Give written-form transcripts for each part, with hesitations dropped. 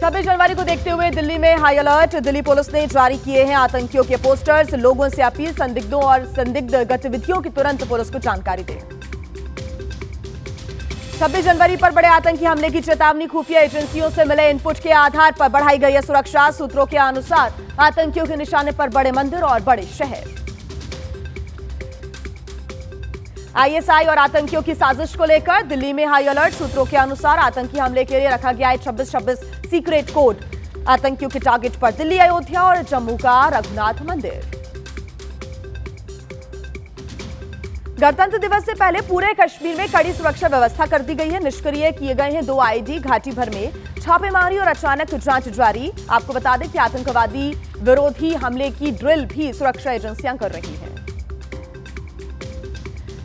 26 जनवरी को देखते हुए दिल्ली में हाई अलर्ट। दिल्ली पुलिस ने जारी किए हैं आतंकियों के पोस्टर्स। लोगों से अपील, संदिग्धों और संदिग्ध गतिविधियों की तुरंत पुलिस को जानकारी दें। 26 जनवरी पर बड़े आतंकी हमले की चेतावनी। खुफिया एजेंसियों से मिले इनपुट के आधार पर बढ़ाई गई है सुरक्षा। सूत्रों के अनुसार आतंकियों के निशाने पर बड़े मंदिर और बड़े शहर। आईएसआई और आतंकियों की साजिश को लेकर दिल्ली में हाई अलर्ट। सूत्रों के अनुसार आतंकी हमले के लिए रखा गया है 26-26 सीक्रेट कोड। आतंकियों के टारगेट पर दिल्ली, अयोध्या और जम्मू का रघुनाथ मंदिर। गणतंत्र दिवस से पहले पूरे कश्मीर में कड़ी सुरक्षा व्यवस्था कर दी गई है। निष्क्रिय किए गए हैं 2 आईडी। घाटी भर में छापेमारी और अचानक जांच जारी। आपको बता दें कि आतंकवादी विरोधी हमले की ड्रिल भी सुरक्षा एजेंसियां कर रही हैं।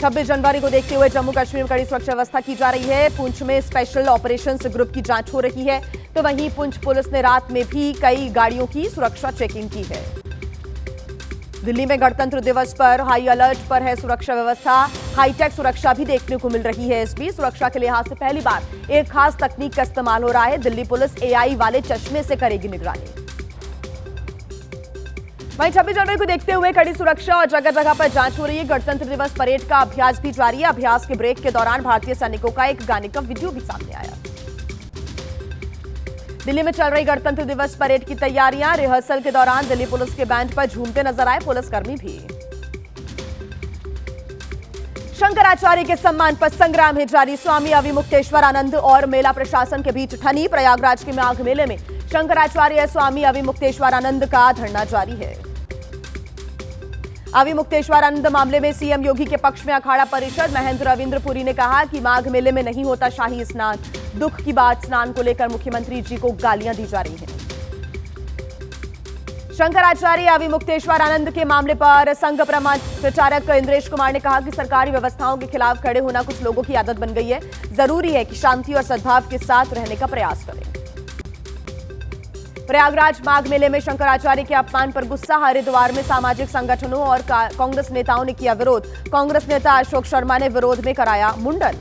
26 जनवरी को देखते हुए जम्मू कश्मीर में कड़ी सुरक्षा व्यवस्था की जा रही है। पुंछ में स्पेशल ऑपरेशंस ग्रुप की जांच हो रही है, तो वहीं पुंछ पुलिस ने रात में भी कई गाड़ियों की सुरक्षा चेकिंग की है। दिल्ली में गणतंत्र दिवस पर हाई अलर्ट पर है सुरक्षा व्यवस्था। हाईटेक सुरक्षा भी देखने को मिल रही है। इसकी सुरक्षा के लिहाज से पहली बार एक खास तकनीक का इस्तेमाल हो रहा है। दिल्ली पुलिस एआई वाले चश्मे से करेगी निगरानी। वहीं 26 जनवरी को देखते हुए कड़ी सुरक्षा और जगह जगह पर जांच हो रही है। गणतंत्र दिवस परेड का अभ्यास भी जारी है। अभ्यास के ब्रेक के दौरान भारतीय सैनिकों का एक गाने का वीडियो भी सामने आया। दिल्ली में चल रही गणतंत्र दिवस परेड की तैयारियां। रिहर्सल के दौरान दिल्ली पुलिस के बैंड पर झूमते नजर आए पुलिसकर्मी भी। शंकराचार्य के सम्मान पर संग्राम है जारी। स्वामी अविमुक्तेश्वरानंद और मेला प्रशासन के बीच ठनी। प्रयागराज के माघ मेले में शंकराचार्य स्वामी अविमुक्तेश्वरानंद का धरना जारी है। अविमुक्तेश्वरानंद मामले में सीएम योगी के पक्ष में अखाड़ा परिषद। महेंद्र रविंद्रपुरी ने कहा कि माघ मेले में नहीं होता शाही स्नान। दुख की बात, स्नान को लेकर मुख्यमंत्री जी को गालियां दी जा रही हैं। शंकराचार्य अविमुक्तेश्वरानंद के मामले पर संघ प्रचारक इंद्रेश कुमार ने कहा कि सरकारी व्यवस्थाओं के खिलाफ खड़े होना कुछ लोगों की आदत बन गई है। जरूरी है कि शांति और सद्भाव के साथ रहने का प्रयास करें। प्रयागराज माघ मेले में शंकराचार्य के अपमान पर गुस्सा। हरिद्वार में सामाजिक संगठनों और कांग्रेस नेताओं ने किया विरोध। कांग्रेस नेता अशोक शर्मा ने विरोध में कराया मुंडन।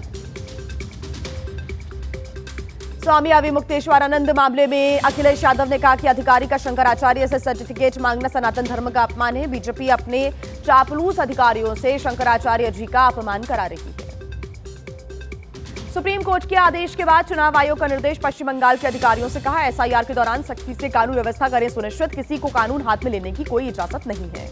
स्वामी अविमुक्तेश्वरानंद मामले में अखिलेश यादव ने कहा कि अधिकारी का शंकराचार्य से सर्टिफिकेट मांगना सनातन धर्म का अपमान है। बीजेपी अपने चापलूस अधिकारियों से शंकराचार्य जी का अपमान करा रही है। सुप्रीम कोर्ट के आदेश के बाद चुनाव आयोग का निर्देश। पश्चिम बंगाल के अधिकारियों से कहा, एसआईआर के दौरान सख्ती से कानून व्यवस्था करें सुनिश्चित। किसी को कानून हाथ में लेने की कोई इजाजत नहीं है।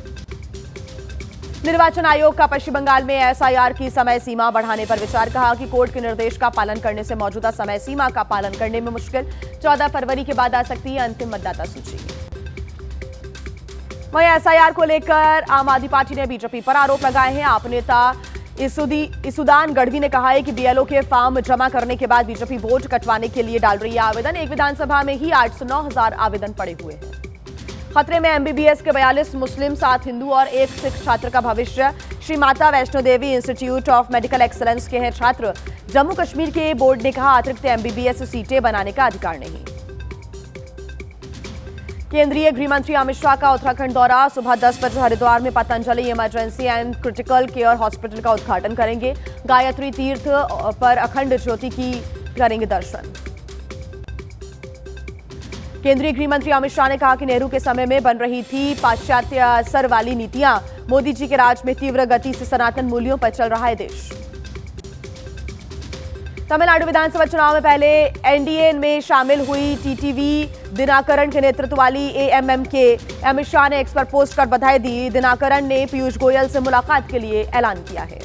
निर्वाचन आयोग का पश्चिम बंगाल में एसआईआर की समय सीमा बढ़ाने पर विचार। कहा कि कोर्ट के निर्देश का पालन करने से मौजूदा समय सीमा का पालन करने में मुश्किल। 14 फरवरी के बाद आ सकती है अंतिम मतदाता सूची। वहीं एसआईआर को लेकर आम आदमी पार्टी ने बीजेपी पर आरोप लगाए हैं। आप नेता इसुदान गढ़वी ने कहा है कि बीएलओ के फॉर्म जमा करने के बाद बीजेपी वोट कटवाने के लिए डाल रही है आवेदन। एक विधानसभा में ही 8 से 9 हजार आवेदन पड़े हुए हैं। खतरे में एमबीबीएस के 42 मुस्लिम, 7 हिंदू और 1 सिख छात्र का भविष्य। Shri Mata Vaishno Devi institute of medical excellence के हैं छात्र। जम्मू कश्मीर के बोर्ड ने कहा अतिरिक्त एमबीबीएस सीटें बनाने का अधिकार नहीं। केंद्रीय गृह मंत्री अमित शाह का उत्तराखंड दौरा। सुबह 10 बजे हरिद्वार में Patanjali emergency and critical care hospital का उद्घाटन करेंगे। गायत्री तीर्थ पर अखंड ज्योति की करेंगे दर्शन। केंद्रीय गृह मंत्री अमित शाह ने कहा कि नेहरू के समय में बन रही थी पाश्चात्य असर वाली नीतियां। मोदी जी के राज में तीव्र गति से सनातन मूल्यों पर चल रहा है देश। तमिलनाडु विधानसभा चुनाव में पहले एनडीए में शामिल हुई टीटीवी दिनाकरण के नेतृत्व वाली एएमएम के अमित शाह ने एक्स पर पोस्ट कर बधाई दी। दिनाकरण ने पीयूष गोयल से मुलाकात के लिए ऐलान किया है।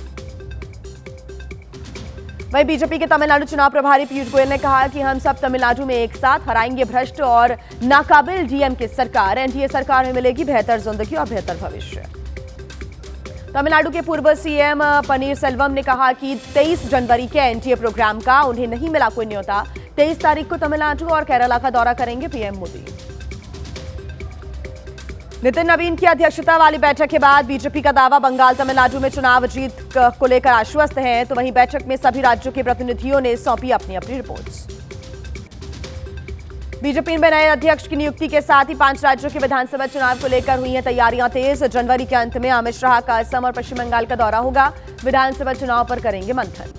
वहीं बीजेपी के तमिलनाडु चुनाव प्रभारी पीयूष गोयल ने कहा कि हम सब तमिलनाडु में एक साथ हराएंगे भ्रष्ट और नाकाबिल डीएमके सरकार। एनडीए सरकार में मिलेगी बेहतर जिंदगी और बेहतर भविष्य। तमिलनाडु के पूर्व सीएम पनीर सेल्वम ने कहा कि 23 जनवरी के एनडीए प्रोग्राम का उन्हें नहीं मिला कोई न्योता। 23 तारीख को तमिलनाडु और केरला का दौरा करेंगे पीएम मोदी। नितिन नवीन की अध्यक्षता वाली बैठक के बाद बीजेपी का दावा, बंगाल तमिलनाडु में चुनाव जीत को लेकर आश्वस्त हैं। तो वहीं बैठक में सभी राज्यों के प्रतिनिधियों ने सौंपी अपनी अपनी रिपोर्ट्स। बीजेपी में नए अध्यक्ष की नियुक्ति के साथ ही 5 राज्यों के विधानसभा चुनाव को लेकर हुई हैं तैयारियां तेज। जनवरी के अंत में अमित शाह का असम और पश्चिम बंगाल का दौरा होगा। विधानसभा चुनाव पर करेंगे मंथन।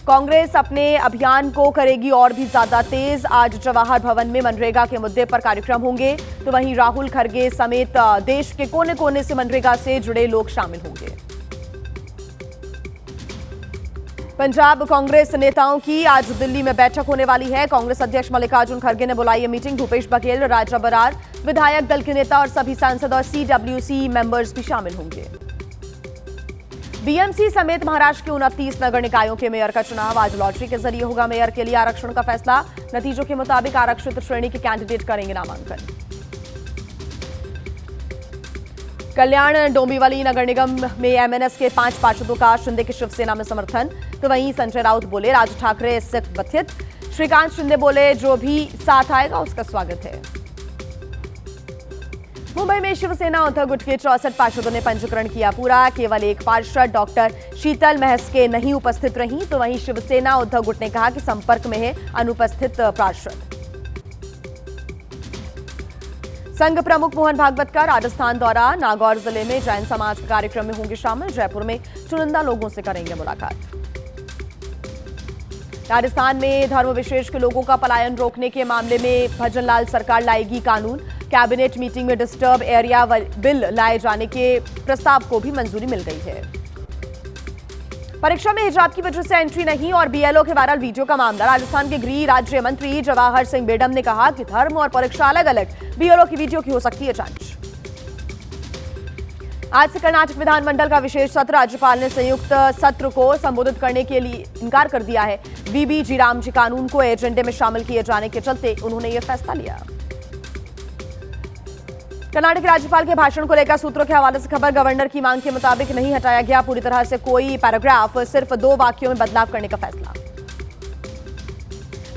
कांग्रेस अपने अभियान को करेगी और भी ज्यादा तेज। आज जवाहर भवन में मनरेगा के मुद्दे पर कार्यक्रम होंगे, तो वहीं राहुल खड़गे समेत देश के कोने कोने से मनरेगा से जुड़े लोग शामिल होंगे। पंजाब कांग्रेस नेताओं की आज दिल्ली में बैठक होने वाली है। कांग्रेस अध्यक्ष मल्लिकार्जुन खड़गे ने बुलाई है मीटिंग। भूपेश बघेल, राजा बरार, विधायक दल के नेता और सभी सांसद और सीडब्ल्यूसी मेंबर्स भी शामिल होंगे। बीएमसी समेत महाराष्ट्र के 29 नगर निकायों के मेयर का चुनाव। आज लॉटरी के जरिए होगा मेयर के लिए आरक्षण का फैसला। नतीजों के मुताबिक आरक्षित श्रेणी के कैंडिडेट करेंगे नामांकन। कल्याण डोंबिवली नगर निगम में एमएनएस के 5 पार्षदों का शिंदे की शिवसेना में समर्थन, तो वहीं संजय राउत बोले राज ठाकरे इससे व्यथित। श्रीकांत शिंदे बोले जो भी साथ आएगा उसका स्वागत है। मुंबई में शिवसेना उद्धव गुट के 64 पार्षदों ने पंजीकरण किया पूरा। केवल एक पार्षद डॉक्टर शीतल महस्के नहीं उपस्थित रहीं, तो वहीं शिवसेना उद्धव गुट ने कहा कि संपर्क में है अनुपस्थित पार्षद। संघ प्रमुख मोहन भागवत का राजस्थान दौरा। नागौर जिले में जैन समाज के कार्यक्रम में होंगे शामिल। जयपुर में चुनिंदा लोगों से करेंगे मुलाकात। राजस्थान में धर्म विशेष के लोगों का पलायन रोकने के मामले में भजनलाल सरकार लाएगी कानून। कैबिनेट मीटिंग में डिस्टर्ब एरिया बिल लाए जाने के प्रस्ताव को भी मंजूरी मिल गई है। परीक्षा में हिजाब की वजह से एंट्री नहीं और बीएलओ के वायरल वीडियो का मामला। राजस्थान के गृह राज्य मंत्री जवाहर सिंह बेडम ने कहा कि धर्म और परीक्षा अलग अलग, बीएलओ की वीडियो की हो सकती है जांच। आज से कर्नाटक विधानमंडल का विशेष सत्र। राज्यपाल ने संयुक्त सत्र को संबोधित करने के लिए इनकार कर दिया है। वीबी जी राम जी कानून को एजेंडे में शामिल किए जाने के चलते उन्होंने यह फैसला लिया। कर्नाटक राज्यपाल के भाषण को लेकर सूत्रों के हवाले से खबर। गवर्नर की मांग के मुताबिक नहीं हटाया गया पूरी तरह से कोई पैराग्राफ, सिर्फ 2 वाक्यों में बदलाव करने का फैसला।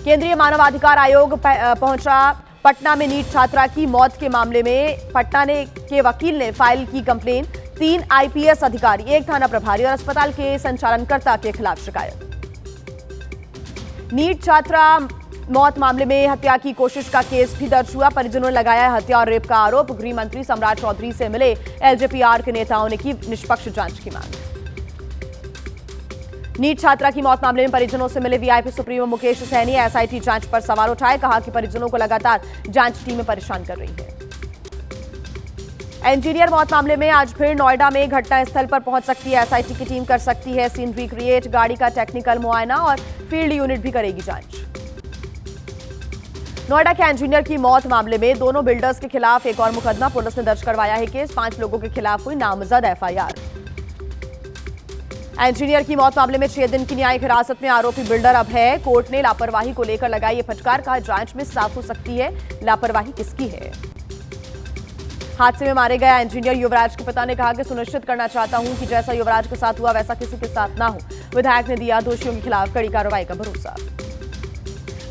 केंद्रीय मानवाधिकार आयोग पहुंचा पटना में नीट छात्रा की मौत के मामले में। पटना के वकील ने फाइल की कंप्लेन। 3 आईपीएस अधिकारी, 1 थाना प्रभारी और अस्पताल के संचालनकर्ता के खिलाफ शिकायत। नीट छात्रा मौत मामले में हत्या की कोशिश का केस भी दर्ज हुआ। परिजनों ने लगाया हत्या और रेप का आरोप। गृह मंत्री सम्राट चौधरी से मिले एलजेपीआर के नेताओं ने की निष्पक्ष जांच की मांग। नीट छात्रा की मौत मामले में परिजनों से मिले VIP supremo Mukesh Sahani. SIT जांच पर सवाल उठाए, कहा कि परिजनों को लगातार जांच टीमें परेशान कर रही है। इंजीनियर मौत मामले में आज फिर नोएडा में घटनास्थल पर पहुंच सकती है एसआईटी की टीम। कर सकती है सीन रिक्रिएट, गाड़ी का टेक्निकल मुआयना और फील्ड यूनिट भी करेगी जांच। नोएडा के इंजीनियर की मौत मामले में दोनों बिल्डर्स के खिलाफ एक और मुकदमा पुलिस ने दर्ज करवाया है केस। 5 लोगों के खिलाफ हुई नामजद एफआईआर। इंजीनियर की मौत मामले में 6 दिन की न्यायिक हिरासत में आरोपी बिल्डर अब है। कोर्ट ने लापरवाही को लेकर लगाई ये फटकार, कहा जांच में साफ हो सकती है लापरवाही किसकी है। हादसे में मारे गए इंजीनियर युवराज के पिता ने कहा कि सुनिश्चित करना चाहता हूं कि जैसा युवराज के साथ हुआ वैसा किसी के साथ ना हो। विधायक ने दिया दोषियों के खिलाफ कड़ी कार्रवाई का भरोसा।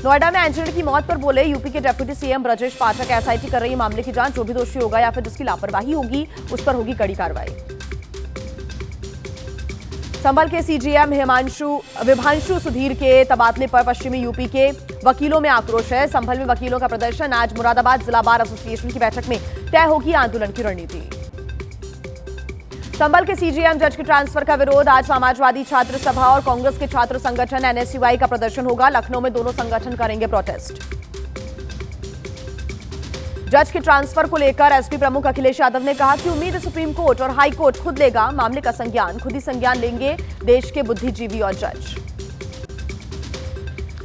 नोएडा में इंजीनियर की मौत पर बोले यूपी के deputy CM Brajesh Pathak. SIT कर रही मामले की जांच। जो भी दोषी होगा या फिर जिसकी लापरवाही होगी उस पर होगी कड़ी कार्रवाई। संभल के सीजीएम विभांशु सुधीर के तबादले पर पश्चिमी यूपी के वकीलों में आक्रोश है। संभल में वकीलों का प्रदर्शन। आज मुरादाबाद जिला बार एसोसिएशन की बैठक में तय होगी आंदोलन की रणनीति। संभल के सीजीएम जज के ट्रांसफर का विरोध। आज समाजवादी छात्र सभा और कांग्रेस के छात्र संगठन एनएसयूआई का प्रदर्शन होगा। लखनऊ में दोनों संगठन करेंगे प्रोटेस्ट। जज के ट्रांसफर को लेकर एसपी प्रमुख अखिलेश यादव ने कहा कि उम्मीद है सुप्रीम कोर्ट और हाई कोर्ट खुद लेगा मामले का संज्ञान। खुद ही संज्ञान लेंगे देश के बुद्धिजीवी और जज।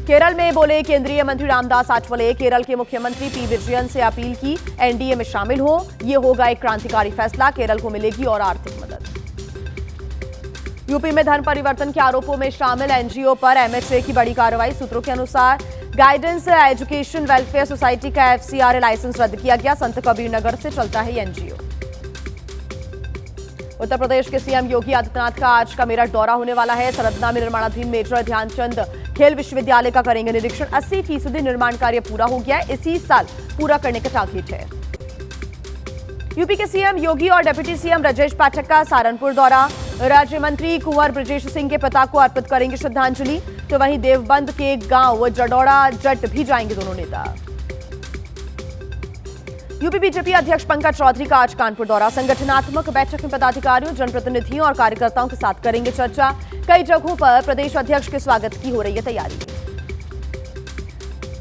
केरल में बोले केंद्रीय मंत्री रामदास आठवले। केरल के मुख्यमंत्री पी विजयन से अपील की एनडीए में शामिल हो। ये होगा एक क्रांतिकारी फैसला। केरल को मिलेगी और आर्थिक मदद। यूपी में धन परिवर्तन के आरोपों में शामिल एनजीओ पर एमएचए की बड़ी कार्रवाई। सूत्रों के अनुसार गाइडेंस एजुकेशन वेलफेयर सोसाइटी का एफसीआरए लाइसेंस रद्द किया गया। संत कबीर नगर से चलता है ये एनजीओ। उत्तर प्रदेश के सीएम योगी आदित्यनाथ का आज का मेरठ दौरा होने वाला है। सरदना में निर्माणाधीन मेजर ध्यानचंद खेल विश्वविद्यालय का करेंगे निरीक्षण। 80% निर्माण कार्य पूरा हो गया है। इसी साल पूरा करने का टारगेट है। यूपी के सीएम योगी और डिप्टी सीएम ब्रजेश पाठक का सहारनपुर दौरा। राज्य मंत्री कुंवर ब्रजेश सिंह के पिता को अर्पित करेंगे श्रद्धांजलि। तो वहीं देवबंद के गांव जडौड़ा जट भी जाएंगे दोनों नेता। यूपी बीजेपी अध्यक्ष पंकज चौधरी का आज कानपुर दौरा। संगठनात्मक बैठक में पदाधिकारियों, जनप्रतिनिधियों और कार्यकर्ताओं के साथ करेंगे चर्चा। कई जगहों पर प्रदेश अध्यक्ष के स्वागत की हो रही है तैयारी।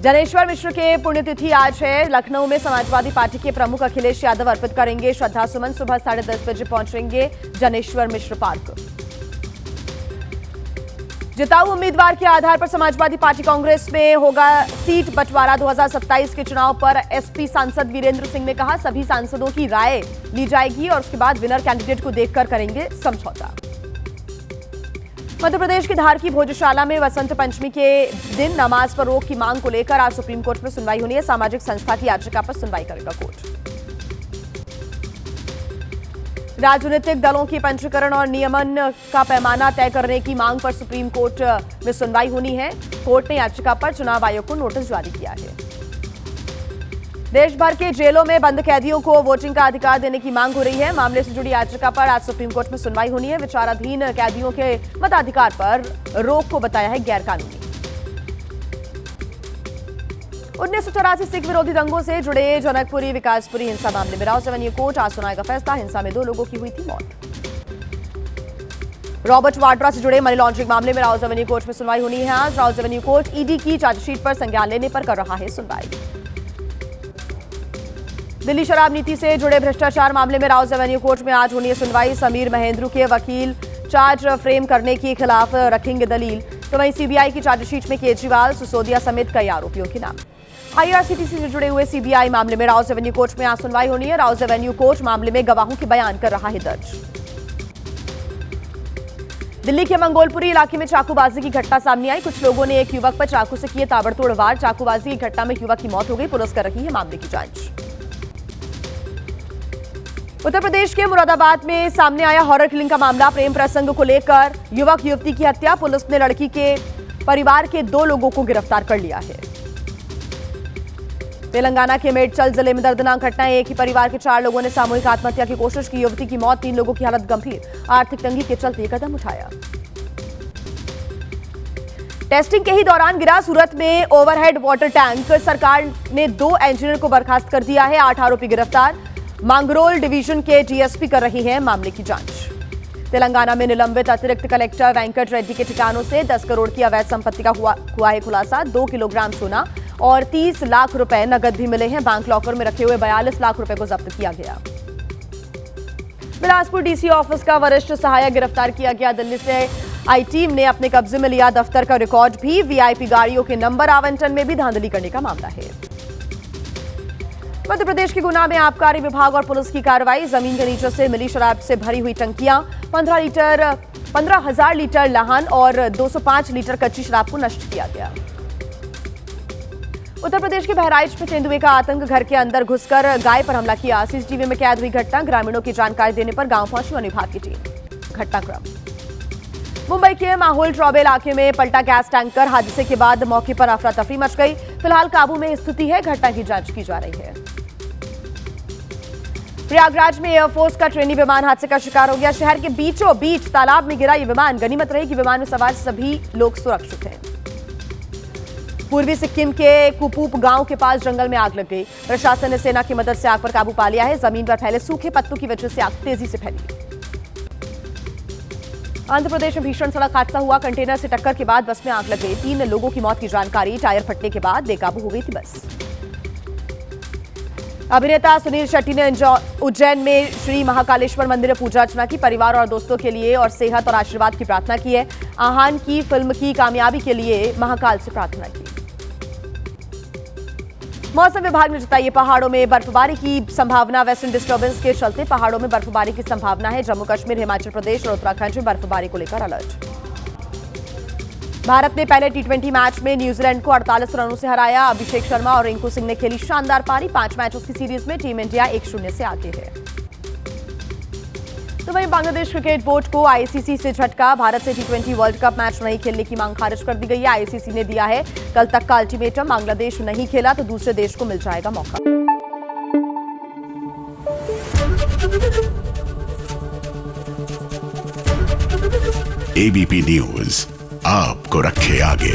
जनेश्वर मिश्र के पुण्यतिथि आज है। लखनऊ में समाजवादी पार्टी के प्रमुख अखिलेश यादव अर्पित करेंगे श्रद्धासुमन। सुबह 10:30 बजे पहुंचेंगे जनेश्वर मिश्र पार्क। जिताऊ उम्मीदवार के आधार पर समाजवादी पार्टी कांग्रेस में होगा सीट बंटवारा। 2027 के चुनाव पर एसपी सांसद वीरेंद्र सिंह ने कहा, सभी सांसदों की राय ली जाएगी और उसके बाद विनर कैंडिडेट को देखकर करेंगे समझौता। मध्य प्रदेश के धार की भोजशाला में वसंत पंचमी के दिन नमाज पर रोक की मांग को लेकर आज सुप्रीम कोर्ट में सुनवाई होनी है। सामाजिक संस्था की याचिका पर सुनवाई करेगा कोर्ट। राजनीतिक दलों की पंजीकरण और नियमन का पैमाना तय करने की मांग पर सुप्रीम कोर्ट में सुनवाई होनी है। कोर्ट ने याचिका पर चुनाव आयोग को नोटिस जारी किया है। देश भर के जेलों में बंद कैदियों को वोटिंग का अधिकार देने की मांग हो रही है। मामले से जुड़ी याचिका पर आज सुप्रीम कोर्ट में सुनवाई होनी है। विचाराधीन कैदियों के मताधिकार पर रोक को बताया है गैरकानूनी। 1984 सिख विरोधी दंगों से जुड़े जनकपुरी विकासपुरी हिंसा मामले में राउज एवेन्यू कोर्ट आज सुनाएगा फैसला। हिंसा में 2 लोगों की हुई थी मौत। रॉबर्ट वाड्रा से जुड़े मनी लॉन्ड्रिंग मामले में राउज एवेन्यू कोर्ट में सुनवाई होनी है। आज राउज एवेन्यू कोर्ट ईडी की चार्जशीट पर संज्ञान लेने पर कर रहा है सुनवाई। दिल्ली शराब नीति से जुड़े भ्रष्टाचार मामले में राउज एवेन्यू कोर्ट में आज होनी है सुनवाई। समीर महेंद्रू के वकील चार्ज फ्रेम करने के खिलाफ रखेंगे दलील। तो वहीं सीबीआई की चार्जशीट में केजरीवाल, सिसोदिया समेत कई आरोपियों के नाम। आईआरसीटीसी से जुड़े हुए सीबीआई मामले में राउज एवेन्यू कोर्ट में आज सुनवाई होनी है। राउज एवेन्यू कोर्ट मामले में गवाहों के बयान कर रहा है दर्ज। दिल्ली के मंगोलपुरी इलाके में चाकूबाजी की घटना सामने आई। कुछ लोगों ने एक युवक पर चाकू से किए ताबड़तोड़ वार। चाकूबाजी की घटना में युवक की मौत हो गई। पुलिस कर रही है मामले की जांच। उत्तर प्रदेश के मुरादाबाद में सामने आया हॉरर किलिंग का मामला। प्रेम प्रसंग को लेकर युवक युवती की हत्या। पुलिस ने लड़की के परिवार के 2 लोगों को गिरफ्तार कर लिया है। तेलंगाना के मेडचल जिले में दर्दनाक घटना है। एक ही परिवार के 4 लोगों ने सामूहिक आत्महत्या की कोशिश की। युवती की मौत, 3 लोगों की हालत गंभीर। आर्थिक तंगी के चलते कदम उठाया। टेस्टिंग के ही दौरान गिरा सूरत में ओवरहेड वाटर टैंक। सरकार ने 2 इंजीनियर को बर्खास्त कर दिया है। 8 आरोपी गिरफ्तार। मांगरोल डिवीजन के डीएसपी कर रही हैं मामले की जांच। तेलंगाना में निलंबित अतिरिक्त कलेक्टर वेंकट रेड्डी के ठिकानों से 10 करोड़ की अवैध संपत्ति का हुआ है खुलासा। 2 किलोग्राम सोना और 30 लाख रुपए नगद भी मिले हैं। बैंक लॉकर में रखे हुए 42 लाख रुपए को जब्त किया गया। बिलासपुर डीसी ऑफिस का वरिष्ठ सहायक गिरफ्तार किया गया। दिल्ली से आई टीम ने अपने कब्जे में लिया दफ्तर का रिकॉर्ड भी। वीआईपी गाड़ियों के नंबर आवंटन में भी धांधली करने का मामला है। मध्य प्रदेश के गुना में आबकारी विभाग और पुलिस की कार्रवाई। जमीन के नीचे से मिली शराब से भरी हुई टंकियां। 15,000 लीटर लाहन और 205 लीटर कच्ची शराब को नष्ट किया गया। उत्तर प्रदेश के बहराइच में तेंदुए का आतंक। घर के अंदर घुसकर गाय पर हमला किया। सीसीटीवी में कैद हुई घटना। ग्रामीणों की जानकारी देने पर गांव पहुंची वन विभाग की टीम। घटनाक्रम मुंबई के माहौल ट्रॉबे इलाके में पलटा गैस टैंकर। हादसे के बाद मौके पर अफरा तफरी मच गई। फिलहाल काबू में स्थिति है। घटना की जांच की जा रही है। प्रयागराज में एयरफोर्स का ट्रेनी विमान हादसे का शिकार हो गया। शहर के बीचों बीच तालाब में गिरा ये विमान। गनीमत रही कि विमान में सवार सभी लोग सुरक्षित हैं। पूर्वी सिक्किम के कुपूप गांव के पास जंगल में आग लग गई। प्रशासन ने सेना की मदद से आग पर काबू पा लिया है। जमीन पर फैले सूखे पत्तों की वजह से आग तेजी से फैली। आंध्र प्रदेश में भीषण सड़क हादसा हुआ। कंटेनर से टक्कर के बाद बस में आग लग गई। 3 लोगों की मौत की जानकारी। टायर फटने के बाद बेकाबू हो गई थी बस। अभिनेता सुनील शेट्टी ने उज्जैन में श्री महाकालेश्वर मंदिर में पूजा अर्चना की। परिवार और दोस्तों के लिए और सेहत और आशीर्वाद की प्रार्थना की है। आहान की फिल्म की कामयाबी के लिए महाकाल से प्रार्थना की। मौसम विभाग ने जताई पहाड़ों में बर्फबारी की संभावना। वेस्टर्न डिस्टर्बेंस के चलते पहाड़ों में बर्फबारी की संभावना है। जम्मू कश्मीर, हिमाचल प्रदेश और उत्तराखंड में बर्फबारी को लेकर अलर्ट। भारत ने पहले टी20 मैच में न्यूजीलैंड को 48 रनों से हराया। अभिषेक शर्मा और रिंकू सिंह ने खेली शानदार पारी। 5 मैचों की सीरीज में टीम इंडिया 1-0 से आगे है। तो वहीं बांग्लादेश क्रिकेट बोर्ड को आईसीसी से झटका। भारत से टी20 वर्ल्ड कप मैच नहीं खेलने की मांग खारिज कर दी गई है। आईसीसी ने दिया है कल तक का अल्टीमेटम। बांग्लादेश नहीं खेला तो दूसरे देश को मिल जाएगा मौका। एबीपी न्यूज आपको रखे आगे।